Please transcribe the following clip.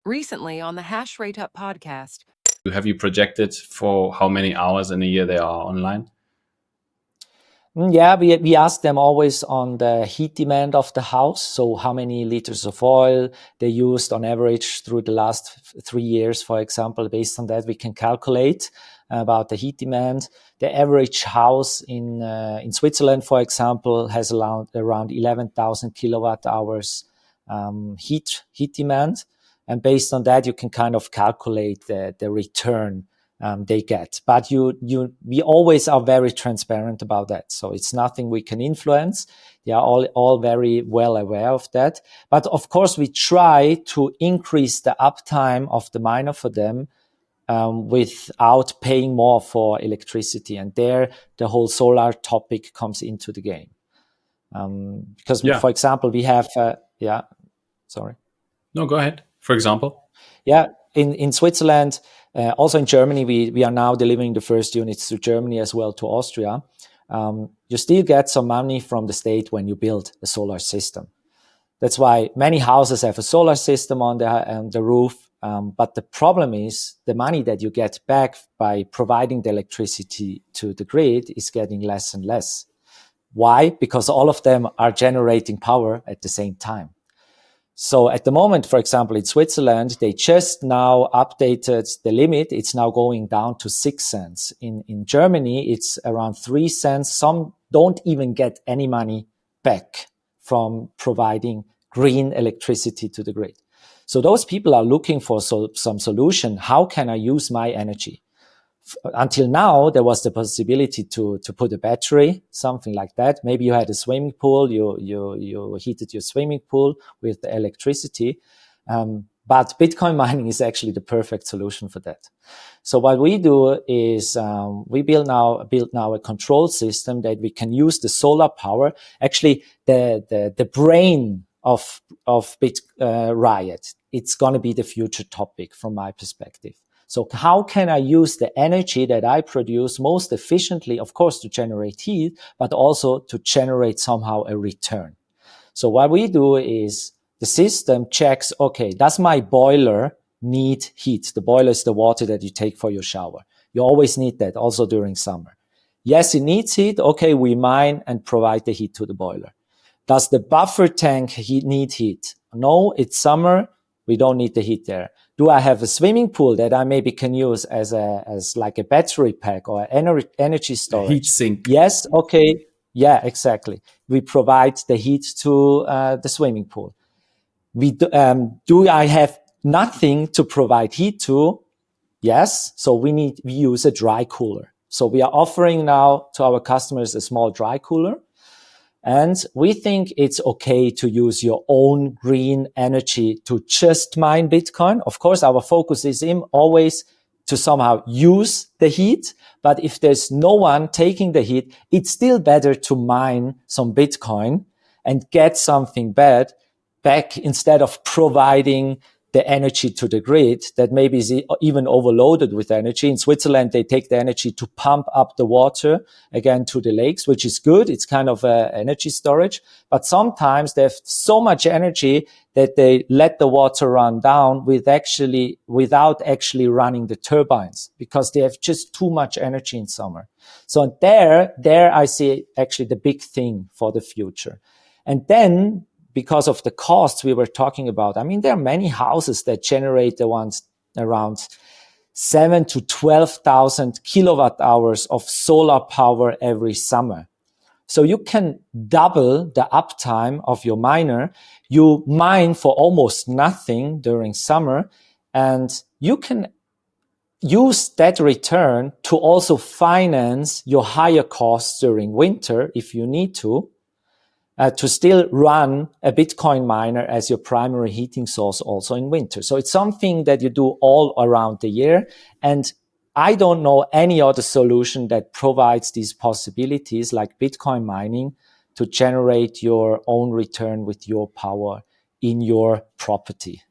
Recently on the HashrateUp podcast. Have you projected for how many hours in a year they are online? Yeah, we ask them always on the heat demand of the house. So how many liters of oil they used on average through the last 3 years, for example. Based on that, we can calculate about the heat demand. The average house in Switzerland, for example, has around 11,000 kilowatt hours heat demand. And based on that, you can kind of calculate the return they get. But we always are very transparent about that. So it's nothing we can influence. They are all very well aware of that. But of course, we try to increase the uptime of the miner for them without paying more for electricity. And there, the whole solar topic comes into the game. Because, for example, we have, sorry. No, go ahead. For example? Yeah, in Switzerland, also in Germany, we are now delivering the first units to Germany as well to Austria. You still get some money from the state when you build a solar system. That's why many houses have a solar system on the roof. But the problem is the money that you get back by providing the electricity to the grid is getting less and less. Why? Because all of them are generating power at the same time. So at the moment, for example, in Switzerland, they just now updated the limit. It's now going down to 6 cents. In Germany, it's around 3 cents. Some don't even get any money back from providing green electricity to the grid. So those people are looking for some solution. How can I use my energy? Until now, there was the possibility to put a battery, something like that. Maybe you had a swimming pool, you heated your swimming pool with the electricity. But Bitcoin mining is actually the perfect solution for that. So what we do is we build now a control system that we can use the solar power. Actually, the brain of Riot. It's going to be the future topic from my perspective. So how can I use the energy that I produce most efficiently, of course, to generate heat, but also to generate somehow a return? So what we do is the system checks, okay, does my boiler need heat? The boiler is the water that you take for your shower. You always need that also during summer. Yes, it needs heat. Okay, we mine and provide the heat to the boiler. Does the buffer tank need heat? No, it's summer. We don't need the heat there. Do I have a swimming pool that I maybe can use as like a battery pack or energy storage? Heat sink. Yes. Okay. Yeah, exactly. We provide the heat to the swimming pool. Do I have nothing to provide heat to? Yes. So we use a dry cooler. So we are offering now to our customers a small dry cooler. And we think it's okay to use your own green energy to just mine Bitcoin. Of course, our focus is always to somehow use the heat. But if there's no one taking the heat, it's still better to mine some Bitcoin and get something back instead of providing the energy to the grid that maybe is even overloaded with energy. In Switzerland, they take the energy to pump up the water again to the lakes, which is good. It's kind of energy storage. But sometimes they have so much energy that they let the water run down without actually running the turbines because they have just too much energy in summer. So there I see actually the big thing for the future. And then because of the costs we were talking about, I mean, there are many houses that generate the ones around 7,000 to 12,000 kilowatt hours of solar power every summer. So you can double the uptime of your miner. You mine for almost nothing during summer, and you can use that return to also finance your higher costs during winter if you need to still run a Bitcoin miner as your primary heating source also in winter. So it's something that you do all around the year. And I don't know any other solution that provides these possibilities like Bitcoin mining to generate your own return with your power in your property.